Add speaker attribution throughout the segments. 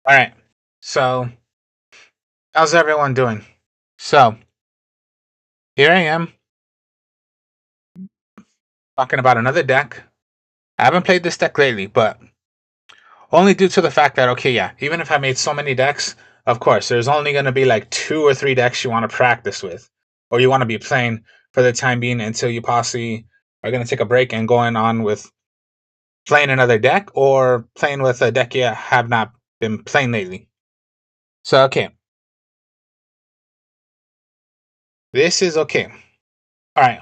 Speaker 1: All right. So, how's everyone doing? So, here I am talking about another deck. I haven't played this deck lately, but only due to the fact that, okay, yeah, even if I made so many decks, of course, there's only going to be like 2 or 3 decks you want to practice with, or you want to be playing for the time being until you possibly are going to take a break and going on with playing another deck or playing with a deck you have not been playing lately. So, okay, this is okay. All right,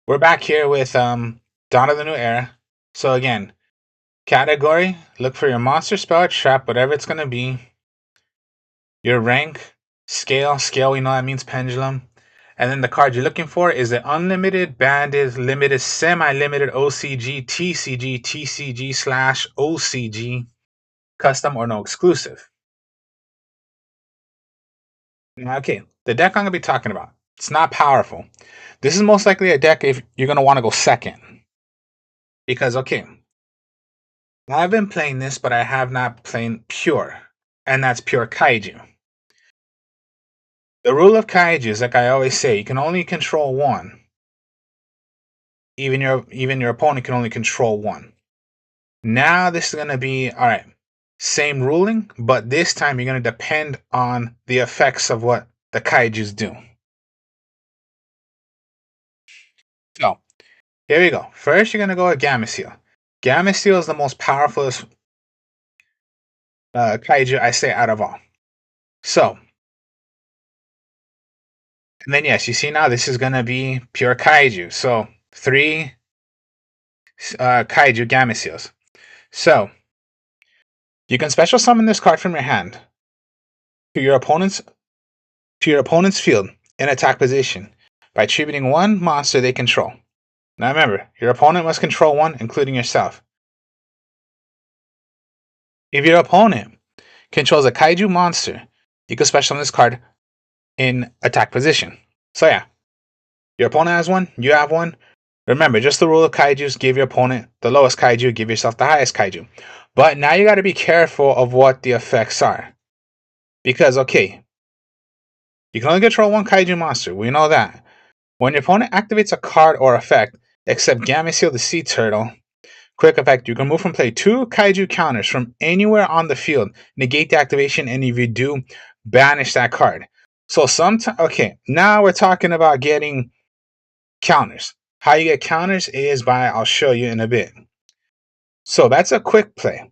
Speaker 1: we're back here with Dawn of the New Era. So again, category, look for your monster, spell, or trap, whatever it's gonna be. Your rank, scale we know that means pendulum. And then the card you're looking for is the unlimited, banded, limited, semi-limited OCG, TCG, TCG slash OCG, custom or no exclusive. Now, okay, the deck I'm gonna be talking about. It's not powerful. This is most likely a deck if you're gonna want to go second. Because okay, I've been playing this, but I have not played pure. And that's pure kaiju. The rule of kaiju is like I always say, you can only control one. Even your opponent can only control one. Now this is gonna be alright. Same ruling, but this time you're gonna depend on the effects of what the kaijus do. So here we go. First you're gonna go with Gamma Seal. Gamma Seal is the most powerful kaiju I say out of all. So and then yes, you see now this is gonna be pure kaiju. So 3 kaiju Gamma Seals. So you can special summon this card from your hand to your opponent's field in attack position by attributing one monster they control. Now remember, your opponent must control one, including yourself. If your opponent controls a kaiju monster, you can special summon this card in attack position. So yeah, your opponent has one, you have one. Remember, just the rule of kaijus, give your opponent the lowest kaiju, give yourself the highest kaiju. But now you got to be careful of what the effects are. Because, okay, you can only control one kaiju monster, we know that. When your opponent activates a card or effect, except Gamma Seal the Sea Turtle, quick effect, you can move from play 2 kaiju counters from anywhere on the field, negate the activation, and if you do, banish that card. So sometimes, okay, now we're talking about getting counters. How you get counters is by, I'll show you in a bit. So that's a quick play.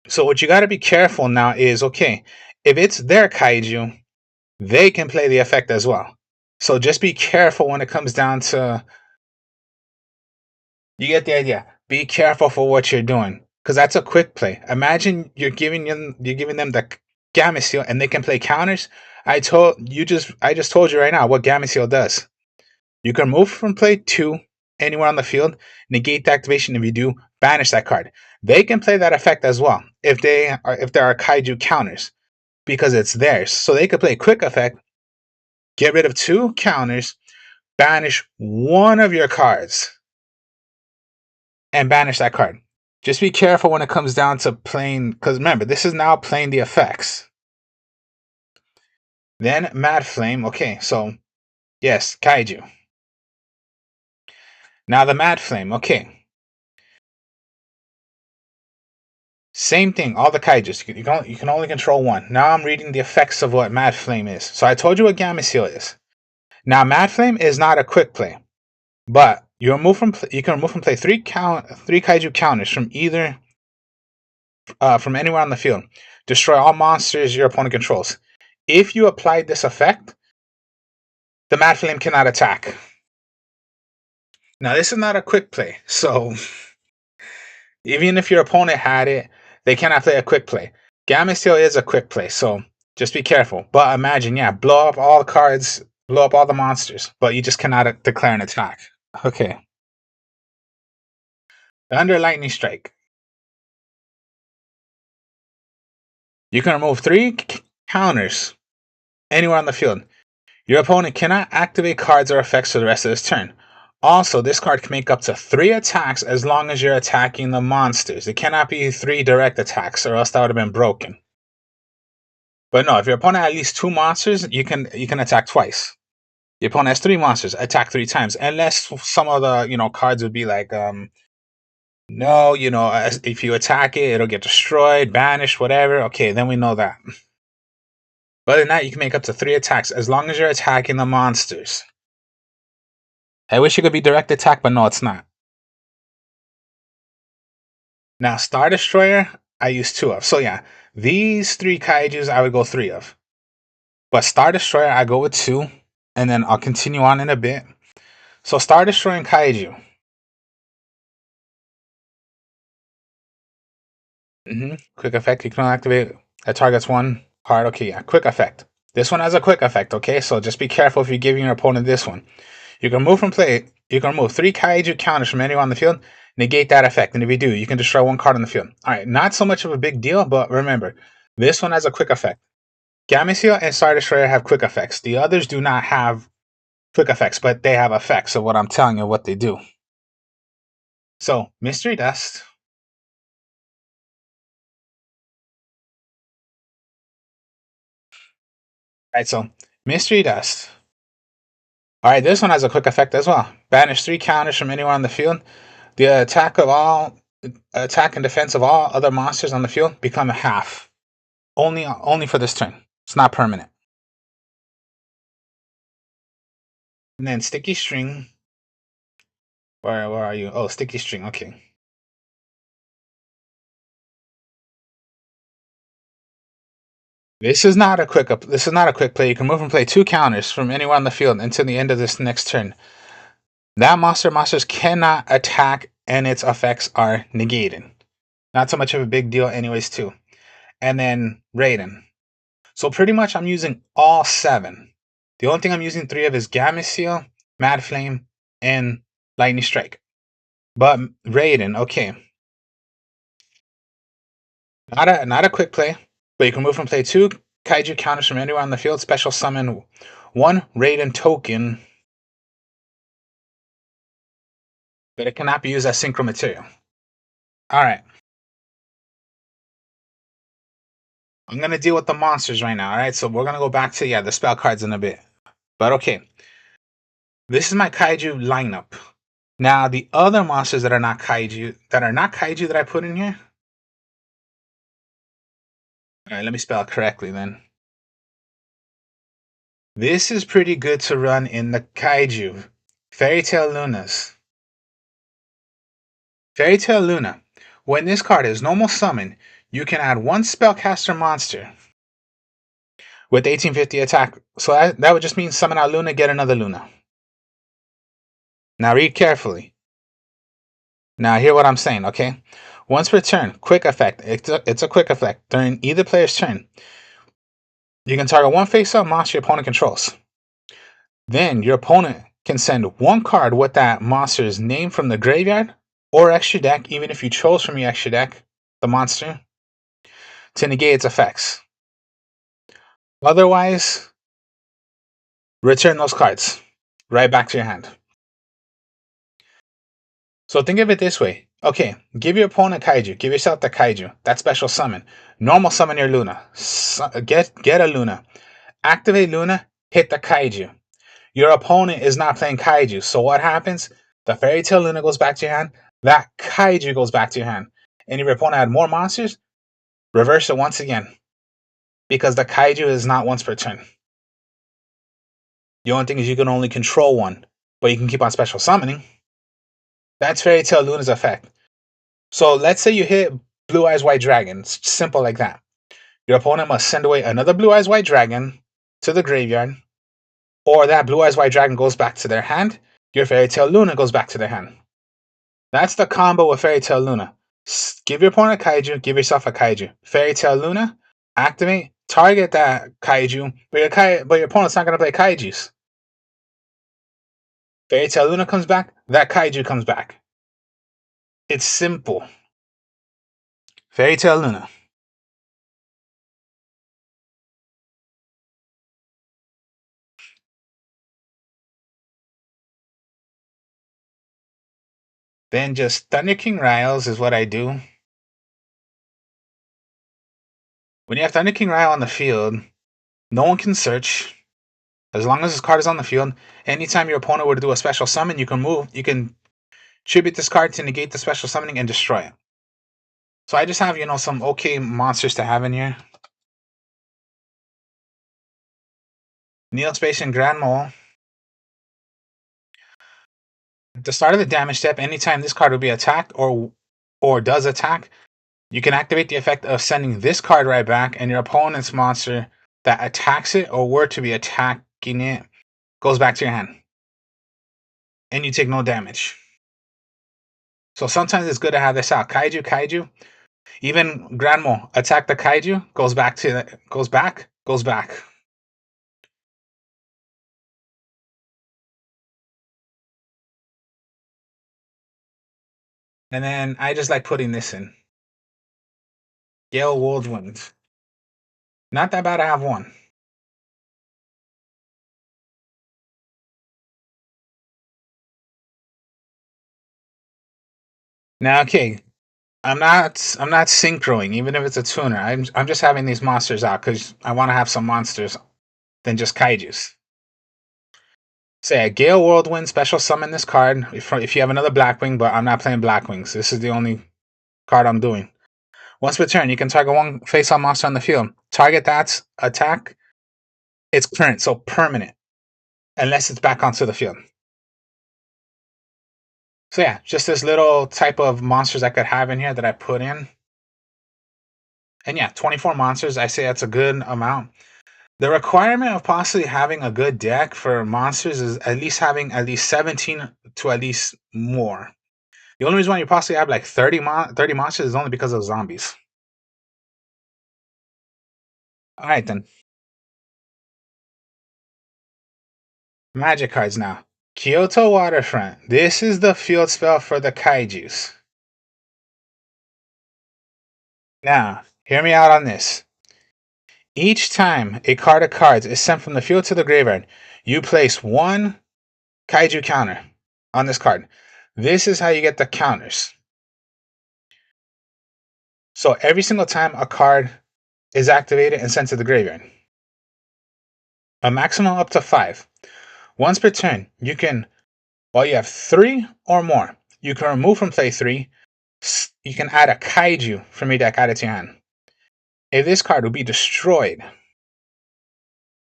Speaker 1: So what you got to be careful now is, okay, if it's their kaiju, they can play the effect as well. So just be careful when it comes down to, you get the idea. Be careful for what you're doing, because that's a quick play. Imagine you're giving them the Gamma Seal and they can play counters. I just told you right now what Gamma Seal does. You can move from play 2 anywhere on the field, negate the activation. If you do, banish that card. They can play that effect as well if there are kaiju counters, because it's theirs. So they could play quick effect, get rid of 2 counters, banish one of your cards, and banish that card. Just be careful when it comes down to playing, because remember, this is now playing the effects. Then Mad Flame. Okay, so yes, Kaiju. Now the Mad Flame. Okay, same thing. All the Kaijus. You can only control one. Now I'm reading the effects of what Mad Flame is. So I told you what Gamma Seal is. Now Mad Flame is not a quick play, but you can move from play 3 Kaiju counters from either from anywhere on the field. Destroy all monsters your opponent controls. If you apply this effect, the Mad Flame cannot attack. Now, this is not a quick play, so even if your opponent had it, they cannot play a quick play. Gamma Seal is a quick play, so just be careful. But imagine, yeah, blow up all the cards, blow up all the monsters, but you just cannot declare an attack. Okay. Thunder Lightning Strike. You can remove 3 counters anywhere on the field. Your opponent cannot activate cards or effects for the rest of his turn. Also, this card can make up to 3 attacks as long as you're attacking the monsters. It cannot be 3 direct attacks, or else that would have been broken. But no, if your opponent has at least 2 monsters, you can attack twice. Your opponent has 3 monsters, attack 3 times. Unless some of the cards would be like no, if you attack it, it'll get destroyed, banished, whatever. Okay, then we know that. But other than that, you can make up to 3 attacks as long as you're attacking the monsters. I wish it could be direct attack, but no, it's not. Now, Star Destroyer, I use 2 of. So yeah, these 3 kaijus, I would go 3 of. But Star Destroyer, I go with 2, and then I'll continue on in a bit. So Star Destroying Kaiju. Quick effect, you can activate it targets 1 card. Okay, yeah, quick effect. This one has a quick effect, okay? So just be careful if you're giving your opponent this one. You can move from play. You can remove 3 kaiju counters from anyone on the field, negate that effect, and if you do, you can destroy 1 card on the field. Alright, not so much of a big deal, but remember, this one has a quick effect. Gameciel and Star Destroyer have quick effects. The others do not have quick effects, but they have effects of what I'm telling you what they do. So, Mystery Dust. Alright, so Mystery Dust. Alright, this one has a quick effect as well. Banish 3 counters from anywhere on the field. The attack and defense of all other monsters on the field become a half. Only for this turn. It's not permanent. And then Sticky String. Where are you? Oh, Sticky String. Okay. This is not a quick play. You can move and play 2 counters from anywhere on the field until the end of this next turn. That monsters cannot attack, and its effects are negated. Not so much of a big deal, anyways, too. And then Raiden. So pretty much I'm using all 7. The only thing I'm using 3 of is Gameciel, Mad Flame, and Lightning Strike. But Raiden, okay. Not a quick play, but you can move and play 2 kaiju counters from anywhere on the field. Special summon 1 Raiden token, but it cannot be used as synchro material. Alright. I'm gonna deal with the monsters right now, alright? So we're gonna go back to the spell cards in a bit. But okay. This is my kaiju lineup. Now the other monsters that are not kaiju that I put in here. Alright, let me spell it correctly then. This is pretty good to run in the kaiju. Fairy Tail Lunas. Fairy Tail Luna. When this card is normal summon, you can add 1 spellcaster monster with 1850 attack. So that would just mean summon out Luna, get another Luna. Now read carefully. Now hear what I'm saying, okay? Once per turn, quick effect. It's a quick effect. During either player's turn, you can target 1 face-up monster your opponent controls. Then your opponent can send 1 card with that monster's name from the graveyard or extra deck, even if you chose from your extra deck the monster, to negate its effects. Otherwise, return those cards right back to your hand. So think of it this way. Okay, give your opponent Kaiju. Give yourself the Kaiju. That special summon. Normal summon your Luna. Get a Luna. Activate Luna. Hit the Kaiju. Your opponent is not playing Kaiju. So what happens? The Fairy Tail Luna goes back to your hand. That Kaiju goes back to your hand. And if your opponent had more monsters, reverse it once again. Because the Kaiju is not once per turn. The only thing is you can only control 1. But you can keep on special summoning. That's Fairy Tail Luna's effect. So let's say you hit Blue Eyes White Dragon. It's simple like that. Your opponent must send away another Blue Eyes White Dragon to the graveyard, or that Blue Eyes White Dragon goes back to their hand. Your Fairy Tail Luna goes back to their hand. That's the combo with Fairy Tail Luna. Give your opponent a Kaiju, give yourself a Kaiju. Fairy Tail Luna, activate, target that Kaiju, but your opponent's not going to play Kaijus. Fairy Tail Luna comes back, that Kaiju comes back. It's simple. Fairy Tail Luna. Then just Thunder King Riles is what I do. When you have Thunder King Ryle on the field, no one can search. As long as this card is on the field, anytime your opponent were to do a special summon, you can tribute this card to negate the special summoning and destroy it. So I just have, some okay monsters to have in here. Neil Space and Grand Mole. At the start of the damage step, anytime this card will be attacked or does attack, you can activate the effect of sending this card right back, and your opponent's monster that attacks it or were to be attacking it goes back to your hand. And you take no damage. So sometimes it's good to have this out. Kaiju. Even Granmo, attack the Kaiju, goes back. And then I just like putting this in. Gale Whirlwind. Not that bad to have one. Now, okay, I'm not synchroing, even if it's a tuner. I'm just having these monsters out because I want to have some monsters than just kaijus. Say a Gale Whirlwind, special summon this card if you have another Blackwing, but I'm not playing Blackwings. This is the only card I'm doing. Once per turn, you can target one face-on monster on the field. Target that's attack. It's current, so permanent, unless it's back onto the field. So yeah, just this little type of monsters I could have in here that I put in. And yeah, 24 monsters, I say that's a good amount. The requirement of possibly having a good deck for monsters is at least having at least 17 to at least more. The only reason why you possibly have like 30 monsters is only because of zombies. Alright then. Magic cards now. Kyoto Waterfront. This is the field spell for the kaijus. Now, hear me out on this. Each time a card of cards is sent from the field to the graveyard, you place one kaiju counter on this card. This is how you get the counters. So every single time a card is activated and sent to the graveyard, a maximum up to 5. Once per turn, you have 3 or more, you can remove from play 3. You can add a kaiju from your deck, add it to your hand. If this card will be destroyed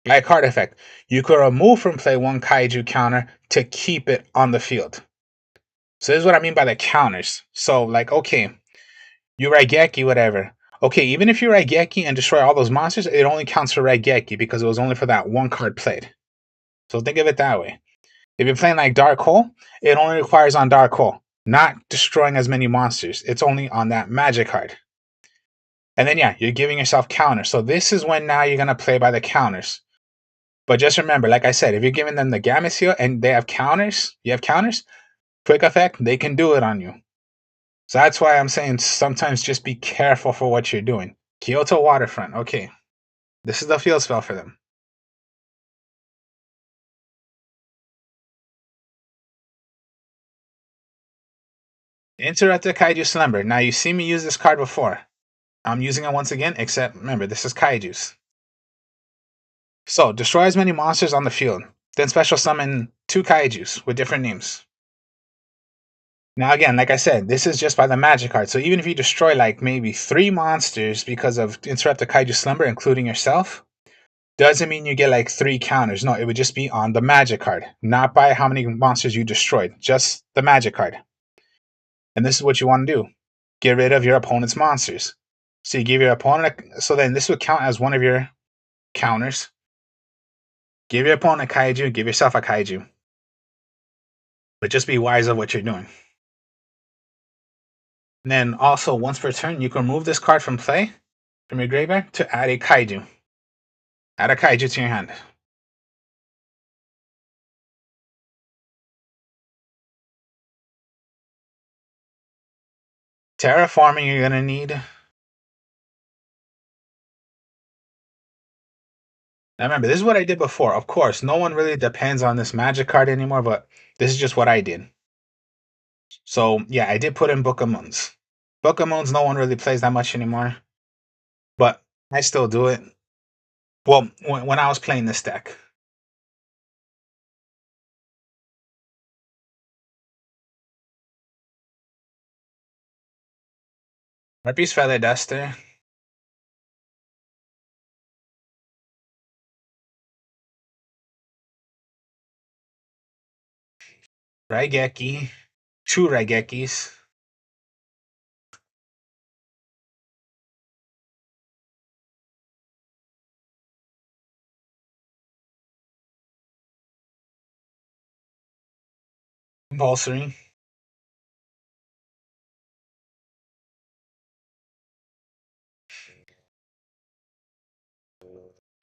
Speaker 1: by a card effect, you can remove from play 1 kaiju counter to keep it on the field. So this is what I mean by the counters. So like, okay, you Raigeki, whatever. Okay, even if you Raigeki and destroy all those monsters, it only counts for Raigeki because it was only for that one card played. So think of it that way. If you're playing like Dark Hole, it only requires on Dark Hole, not destroying as many monsters. It's only on that magic card. And then yeah, you're giving yourself counters. So this is when now you're gonna play by the counters. But just remember, like I said, if you're giving them the Gamma Seal and they have counters, quick effect, they can do it on you. So that's why I'm saying sometimes just be careful for what you're doing. Kyoto Waterfront, okay. This is the field spell for them. Interrupted Kaiju Slumber. Now you see me use this card before. I'm using it once again, except remember, this is Kaijus. So, destroy as many monsters on the field. Then special summon 2 Kaijus with different names. Now again, like I said, this is just by the magic card. So even if you destroy like maybe 3 monsters because of Interrupted Kaiju Slumber, including yourself, doesn't mean you get like 3 counters. No, it would just be on the magic card, not by how many monsters you destroyed, just the magic card. And this is what you want to do. Get rid of your opponent's monsters. So you give your opponent so then this would count as one of your counters. Give your opponent a kaiju, give yourself a kaiju. But just be wise of what you're doing. And then also once per turn, you can remove this card from play, from your graveyard, to add a kaiju. Add a kaiju to your hand. Terraforming you're gonna need. Now remember, this is what I did before. Of course, no one really depends on this magic card anymore, but this is just what I did. So yeah, I did put in Book of Moons. Book of Moons, no one really plays that much anymore, but I still do it. Well, when I was playing this deck. Harpy's Feather Duster. Raigeki. Two Raigekis. Compulsory.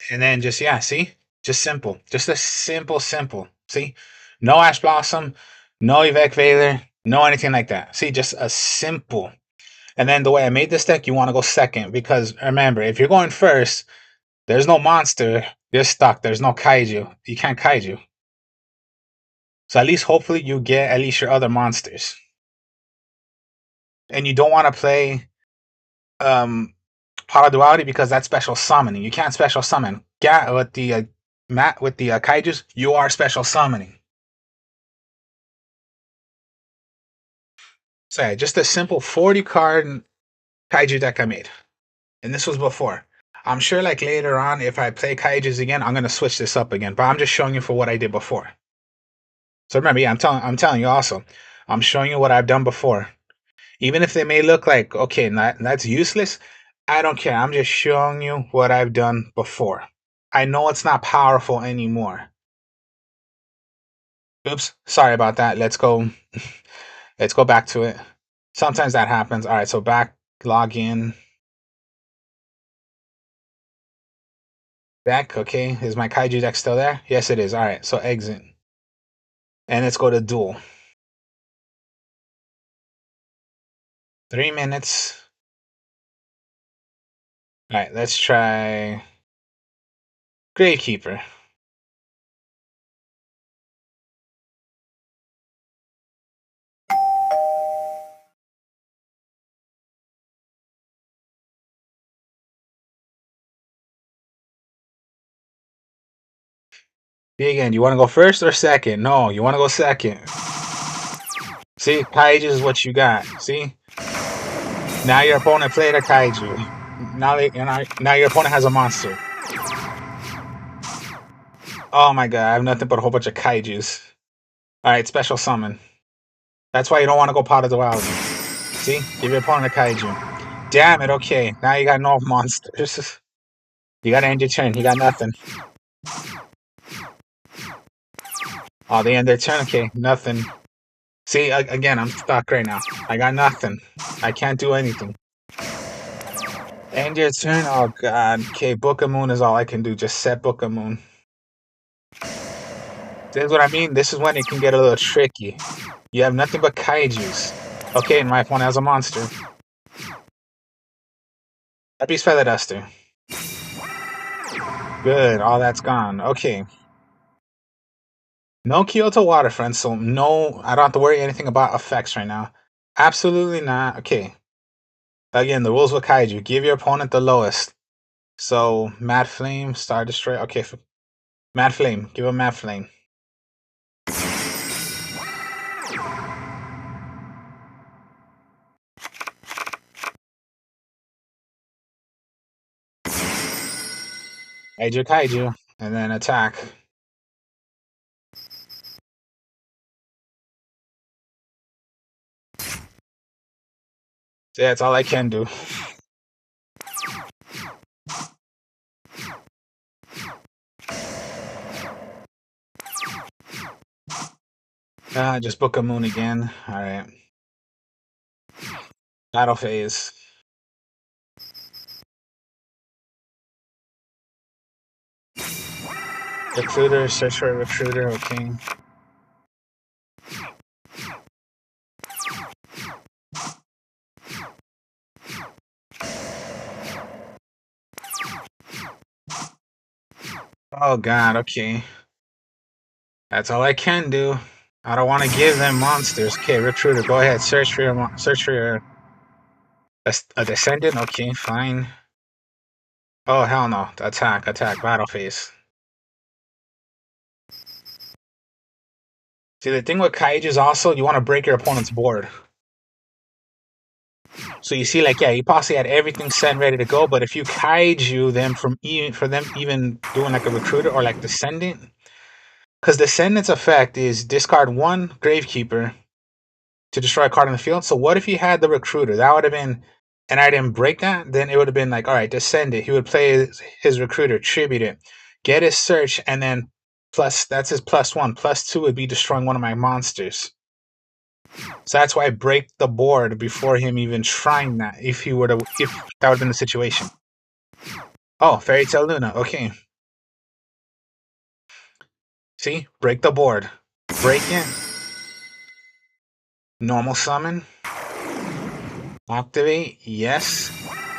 Speaker 1: And then just, yeah, see? Just simple. Just a simple. See? No Ash Blossom, no Evac Veiler, no anything like that. See, just a simple. And then the way I made this deck, you want to go second because remember, if you're going first, there's no monster, you're stuck. There's no kaiju. You can't kaiju. So at least hopefully you get at least your other monsters. And you don't want to play Power Duality because that's special summoning. You can't special summon. Yeah, with the kaijus, you are special summoning. So yeah, just a simple 40 card kaiju deck I made. And this was before. I'm sure like later on, if I play kaijus again, I'm gonna switch this up again. But I'm just showing you for what I did before. So remember, yeah, I'm telling you also. I'm showing you what I've done before. Even if they may look like, okay, that's useless, I don't care. I'm just showing you what I've done before. I know it's not powerful anymore. Oops, sorry about that. Let's go. Let's go back to it. Sometimes that happens. All right, so back, log in. Back, okay. Is my Kaiju deck still there? Yes, it is. All right, so exit. And let's go to duel. 3 minutes. All right, let's try Gravekeeper. See again, you want to go first or second? No, you want to go second. See, Kaiju is what you got. See? Now your opponent played a Kaiju. Now your opponent has a monster. Oh my god, I have nothing but a whole bunch of Kaijus. Alright, special summon. That's why you don't want to go Pot of Duality. See? Give your opponent a Kaiju. Damn it, okay. Now you got no monsters. You gotta end your turn. You got nothing. Oh, they end their turn? Okay, nothing. See, again, I'm stuck right now. I got nothing. I can't do anything. End your turn? Oh god. Okay, Book of Moon is all I can do. Just set Book of Moon. This is what I mean. This is when it can get a little tricky. You have nothing but kaijus. Okay, and my opponent has a monster. Happy's Feather Duster. Good, all that's gone. Okay. No Kyoto Waterfront, so no, I don't have to worry anything about effects right now. Absolutely not. Okay. Again, the rules with kaiju. Give your opponent the lowest. So, Mad Flame, Star Destroyer. Okay, Mad Flame. Give him Mad Flame. Kaiju, and then attack. So yeah, that's all I can do. Just Book a Moon again. Alright. Battle phase. Recruiter, search for a recruiter, okay. Oh god, okay. That's all I can do. I don't want to give them monsters. Okay, recruiter, go ahead. Search for your a descendant. Okay, fine. Oh hell no! Attack, battle phase. See, the thing with Kaiju is also you want to break your opponent's board. So you see, like, yeah, you possibly had everything set and ready to go, but if you Kaiju them for them even doing like a recruiter or like descendant, because descendant's effect is discard one Gravekeeper to destroy a card on the field. So what if you had the recruiter? That would have been, and I didn't break that. Then it would have been like, all right, descendant. He would play his recruiter, tribute it, get his search, and then plus that's his +1. +2 would be destroying one of my monsters. So that's why I break the board before him even trying that. If that would have been the situation. Oh, Fairy Tale Luna. Okay. See, break the board. Break it. Normal summon. Activate. Yes.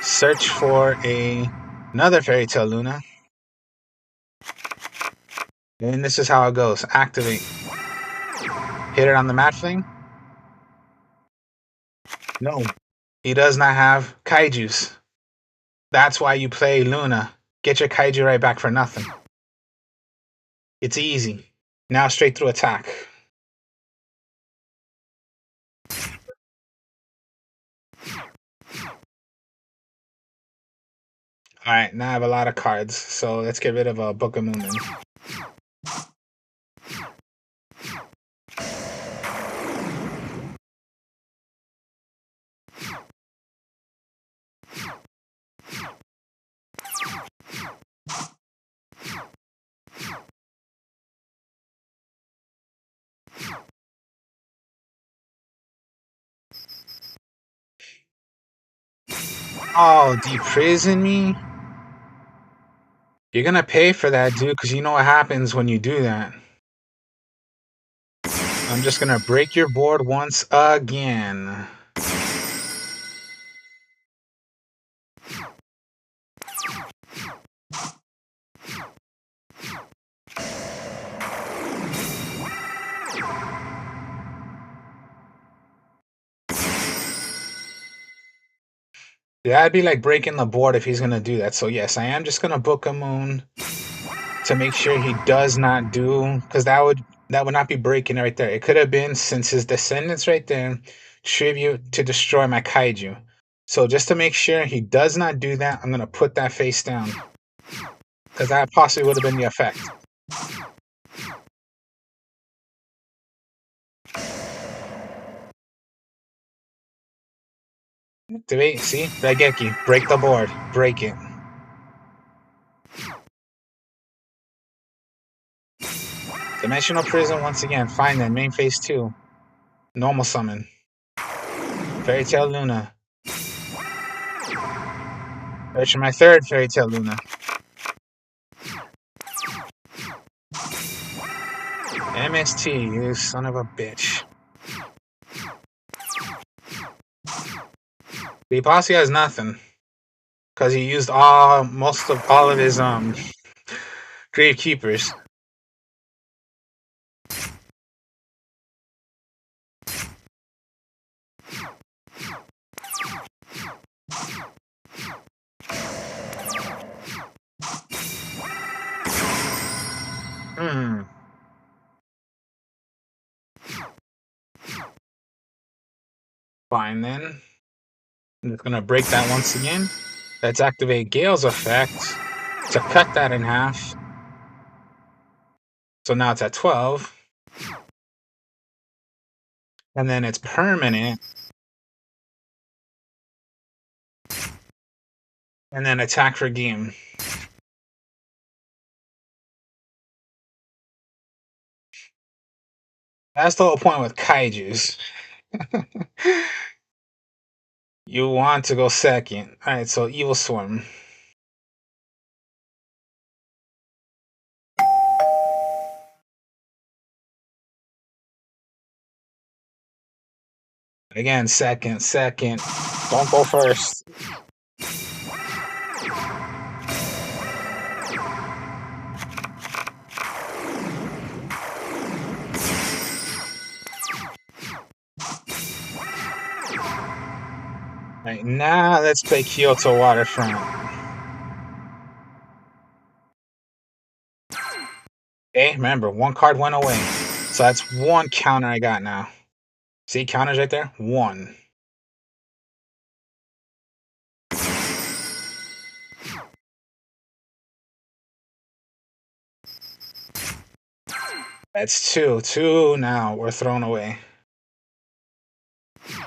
Speaker 1: Search for another Fairy Tale Luna. And this is how it goes. Activate. Hit it on the mat thing. No. He does not have Kaijus. That's why you play Luna. Get your Kaiju right back for nothing. It's easy. Now straight through attack. Alright, now I have a lot of cards, so let's get rid of a Book of Moon then. Oh, deprison me? You're gonna pay for that, dude, because you know what happens when you do that. I'm just gonna break your board once again. That'd be like breaking the board if he's gonna do that. So yes, I am just gonna Book a Moon to make sure he does not do, because that would not be breaking right there. It could have been, since his descendants right there, tribute to destroy my Kaiju. So just to make sure he does not do that, I'm gonna put that face down, because that possibly would have been the effect. Activate, see? Raigeki, break the board. Break it. Dimensional Prison once again. Find them. Main phase 2. Normal summon. Fairy Tale Luna. Search for my third Fairy Tale Luna. MST, you son of a bitch. The posse has nothing, because he used most of all of his Gravekeepers. Fine then. I'm just gonna break that once again. Let's activate Gale's effect to cut that in half. So now it's at 12. And then it's permanent. And then attack for game. That's the whole point with Kaijus. You want to go second. Alright, so Evil Swarm. Again, second. Don't go first. Alright, now let's play Kyoto Waterfront. Okay, remember, one card went away. So that's one counter I got now. See, counters right there? One. That's two. Two now we're thrown away.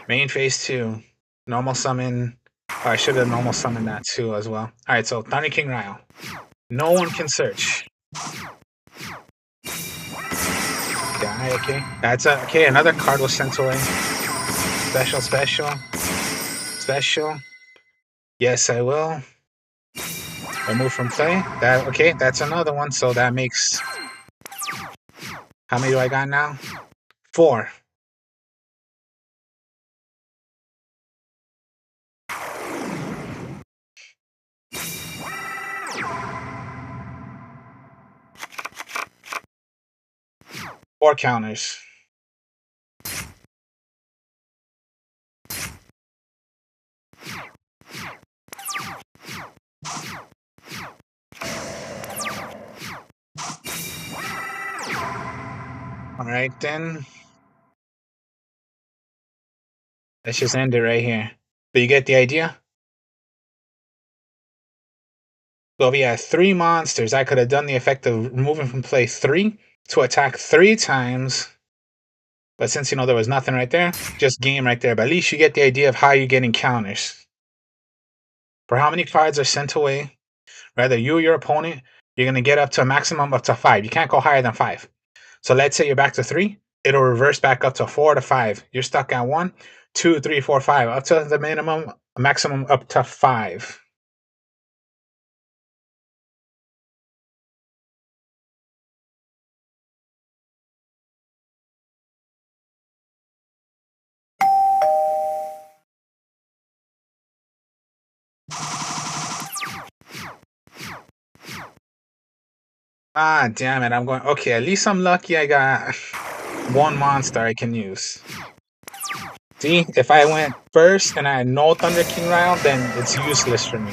Speaker 1: Main phase 2. Normal summon. Oh, I should have normal summoned that too as well. Alright, so Thunder King Ryle. No one can search. Die, okay. That's okay, another card was sent away. Special, special. Special. Yes, I will. Remove from play. That okay, that's another one, so that makes how many do I got now? 4. 4 counters. Alright then. Let's just end it right here. But you get the idea? So if he had 3 monsters, I could have done the effect of removing from play 3 to attack 3 times. But since there was nothing right there, just game right there. But at least you get the idea of how you're getting counters. For how many cards are sent away, whether you or your opponent, you're going to get up to a maximum up to 5. You can't go higher than 5. So let's say you're back to 3. It'll reverse back up to 4 to 5. You're stuck at 1, 2, 3, 4, 5. Up to the minimum, maximum up to 5. Ah, damn it. I'm going. Okay, at least I'm lucky I got one monster I can use. See, if I went first and I had no Thunder King round, then it's useless for me.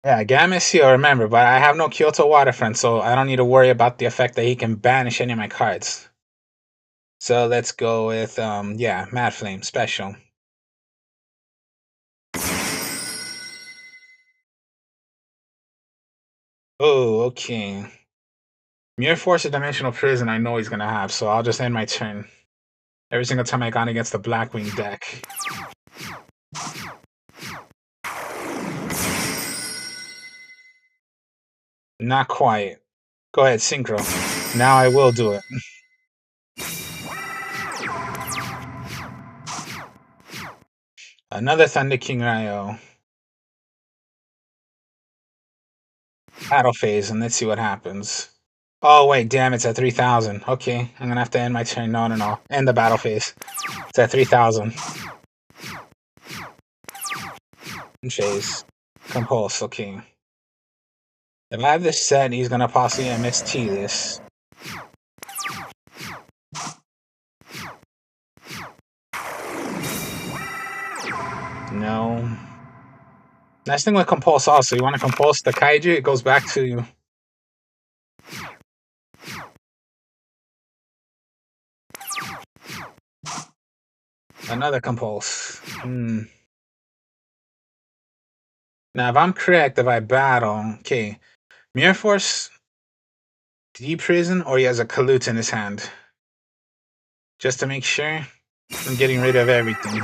Speaker 1: Yeah, Gamma I remember, but I have no Kyoto Waterfront, so I don't need to worry about the effect that he can banish any of my cards. So let's go with, yeah, Mad Flame, special. Oh, okay. Mere Force of Dimensional Prison I know he's gonna have, so I'll just end my turn. Every single time I gone against the Blackwing deck. Not quite. Go ahead, Synchro. Now I will do it. Another Thunder King Ryo. Battle phase, and let's see what happens. Oh, wait, damn, it's at 3,000. Okay, I'm gonna have to end my turn. No, no, no. End the battle phase. It's at 3,000. Phase. Compulse, okay. If I have this set, he's gonna possibly MST this. No. Nice thing with Compulse also, you want to Compulse the Kaiju, it goes back to you. Another Compulse. Now, if I'm correct, if I battle, okay, Mirror Force, Deep Prison, or he has a Kalut in his hand. Just to make sure, I'm getting rid of everything.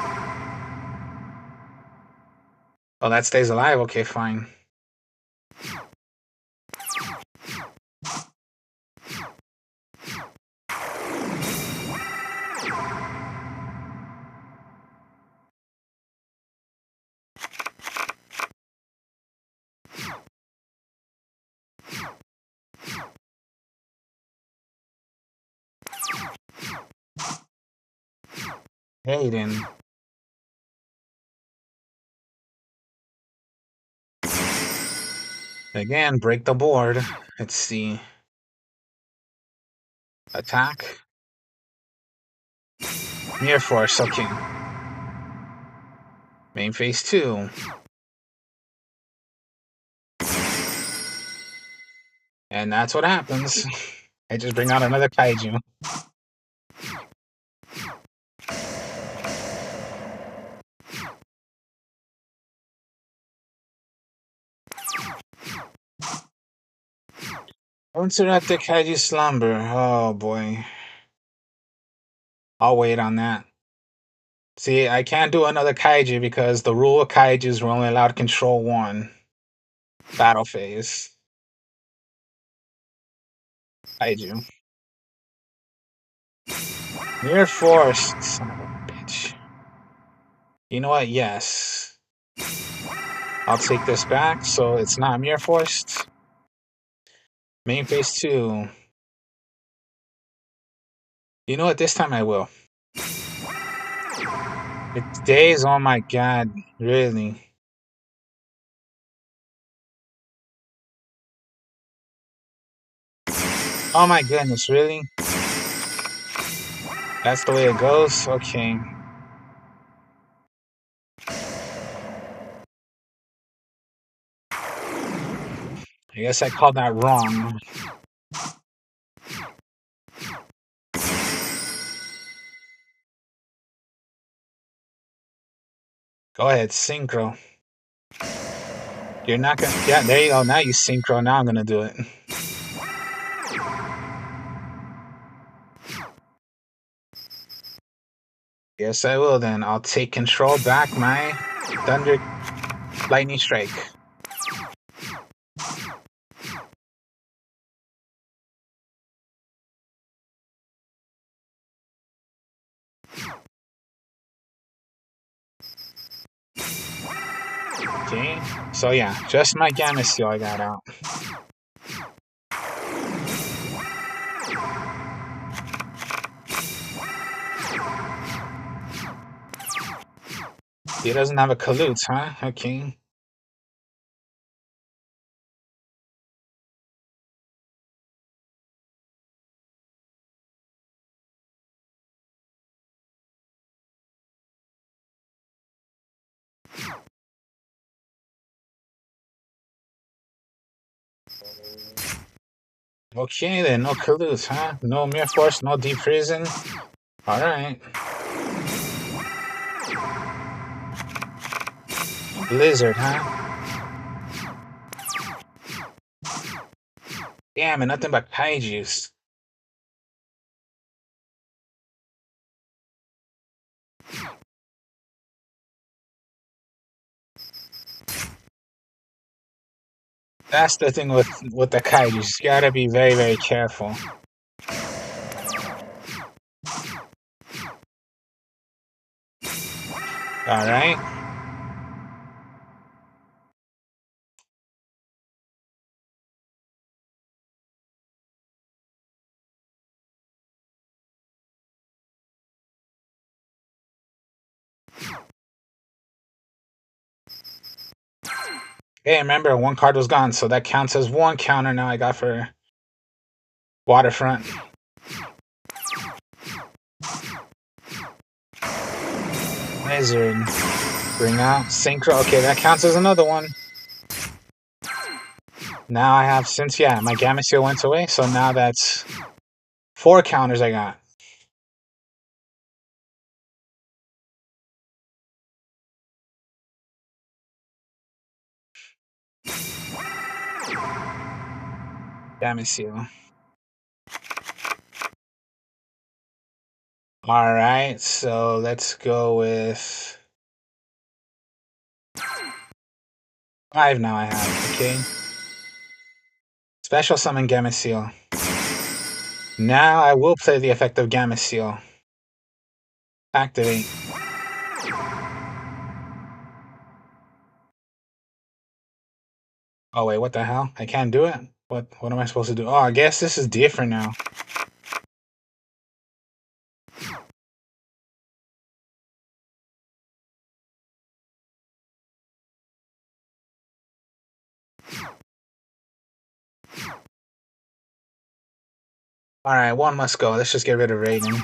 Speaker 1: Oh, that stays alive? Okay, fine. Hayden. Again, break the board. Let's see. Attack. Mirror Force, okay. Main phase 2. And that's what happens. I just bring out another kaiju. Interrupted kaiju slumber. Oh boy. I'll wait on that. See, I can't do another kaiju because the rule of kaijus we're only allowed to control one. Battle phase. Kaiju. Mirror Force. Son of a bitch. You know what? Yes. I'll take this back so it's not Mirror Forced. Main phase 2. You know what? This time I will. It's days. Oh my god. Really? Oh my goodness. Really? That's the way it goes? Okay. I guess I called that wrong. Go ahead. Synchro. You're not gonna. Yeah, there you go. Now you synchro. Now I'm gonna do it. Yes, I will then. I'll take control back my Thunder Lightning Strike. Okay, so yeah, just my Gamma Seal I got out. He doesn't have a Kalute, huh? Okay. Okay then, no Kalute, huh? No Mirror Force, no Deep Prison. Alright. Blizzard, huh? Damn, and nothing but Kaijus. That's the thing with the Kaijus. You gotta be very, very careful. Alright. Hey, remember, one card was gone, so that counts as one counter now I got for Waterfront. Lizard. Bring out Synchro. Okay, that counts as another one. Now I have, since, yeah, my Gamma Seal went away, so now that's 4 counters I got. Gamma Seal. Alright, so let's go with 5 now I have, okay? Special Summon Gamma Seal. Now I will play the effect of Gamma Seal. Activate. Oh wait, what the hell? I can't do it? What am I supposed to do? Oh, I guess this is different now. Alright, one must go. Let's just get rid of Raiden.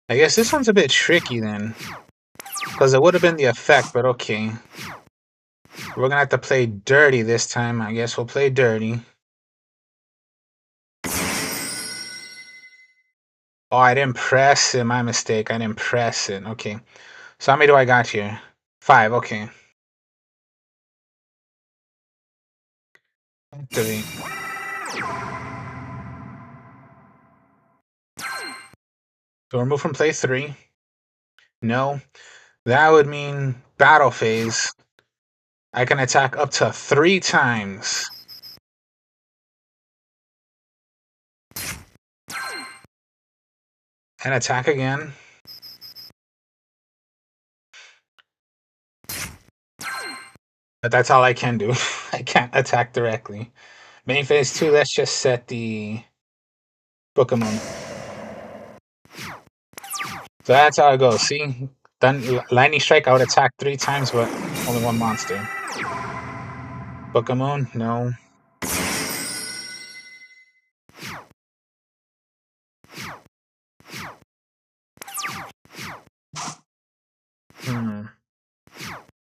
Speaker 1: I guess this one's a bit tricky then. Because it would have been the effect, but okay. We're gonna have to play dirty this time. I guess we'll play dirty. Oh, I didn't press it. My mistake. I didn't press it. Okay. So how many do I got here? 5. Okay. Activate. So remove from play 3. No. That would mean battle phase. I can attack up to 3 times. And attack again. But that's all I can do. I can't attack directly. Main phase 2, let's just set the Pokemon. So that's how it goes. See? Then Lightning Strike, I would attack 3 times, but only 1 monster. Pokemon? No.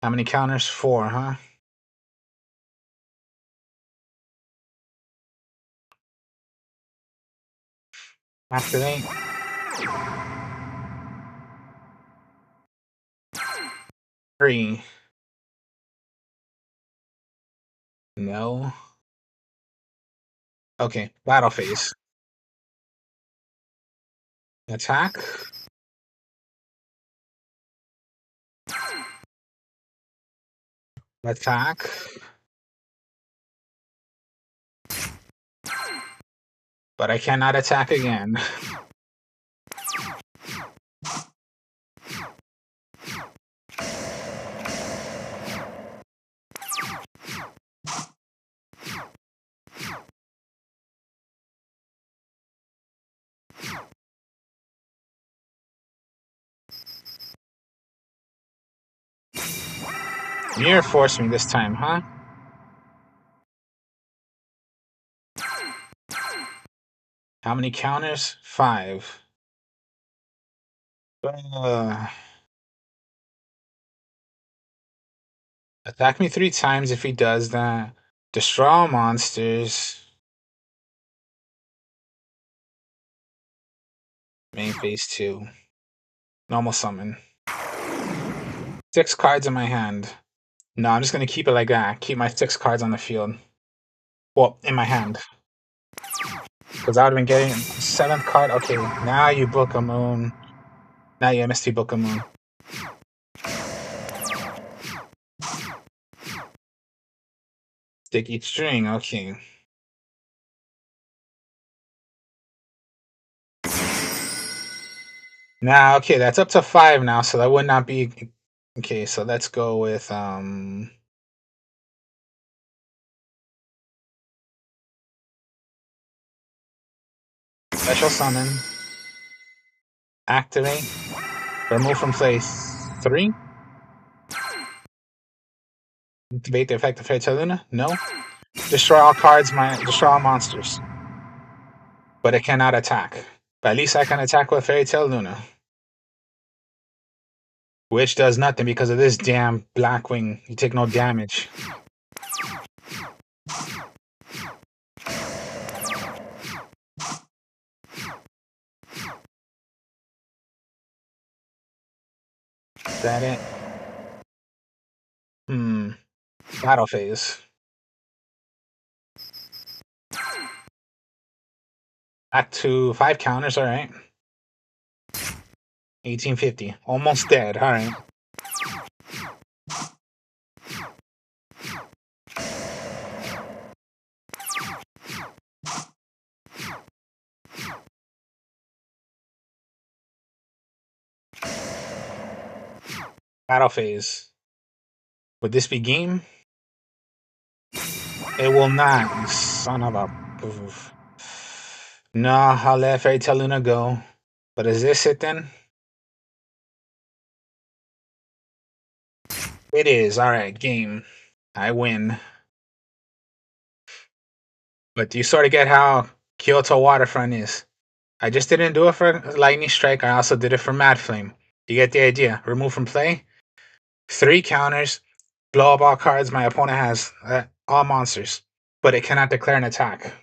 Speaker 1: How many counters? 4, huh? Activate. 3. No. Okay, battle phase. Attack. Attack. But I cannot attack again. Mirror force me this time, huh? How many counters? 5. Attack me 3 times if he does that. Destroy all monsters. Main phase 2. Normal summon. 6 cards in my hand. No, I'm just gonna keep it like that. Keep my 6 cards on the field. Well, in my hand. Because I would have been getting 7th card. Okay, now you book a moon. Now you MST book a moon. Sticky string, okay. Now, okay, that's up to 5 now, so that would not be... Okay, so let's go with, Special Summon. Activate. Remove from place 3. Activate the effect of Fairy Tail Luna? No. Destroy all cards, destroy all monsters. But it cannot attack. But at least I can attack with Fairy Tail Luna. Which does nothing because of this damn Blackwing. You take no damage. Is that it? Battle phase. Back to 5 counters, alright. 1850. Almost dead, alright. Battle phase. Would this be game? It will not, you son of a... Oof. No, I'll let Fairy Tail Luna go. But is this it then? It is. Alright, game. I win. But you sort of get how Kyoto Waterfront is. I just didn't do it for Lightning Strike. I also did it for Mad Flame. You get the idea. Remove from play. 3 counters. Blow up all cards my opponent has. All monsters. But it cannot declare an attack.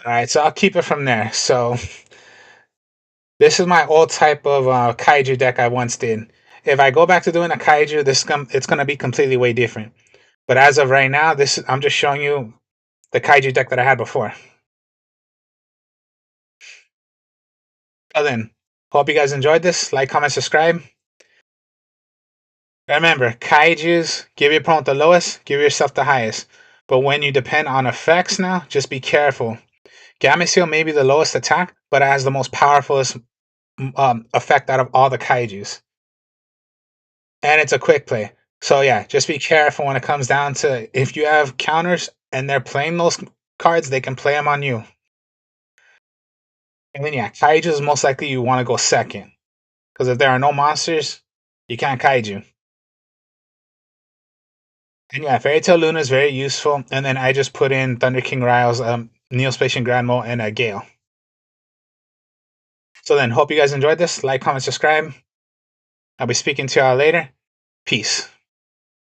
Speaker 1: Alright, so I'll keep it from there. So this is my old type of kaiju deck I once did. If I go back to doing a kaiju, it's gonna be completely way different. But as of right now, I'm just showing you the kaiju deck that I had before. So then, hope you guys enjoyed this. Like, comment, subscribe. Remember, kaijus, give your opponent the lowest, give yourself the highest. But when you depend on effects now, just be careful. Gamma Seal may be the lowest attack, but it has the most powerful effect out of all the kaijus. And it's a quick play. So yeah, just be careful when it comes down to if you have counters and they're playing those cards, they can play them on you. And then yeah, kaiju is most likely you want to go second. Because if there are no monsters, you can't kaiju. And yeah, Fairy Tail Luna is very useful. And then I just put in Thunder King Ryle's Neospatian Granmo and a Gale. So then, hope you guys enjoyed this. Like, comment, subscribe. I'll be speaking to y'all later. Peace.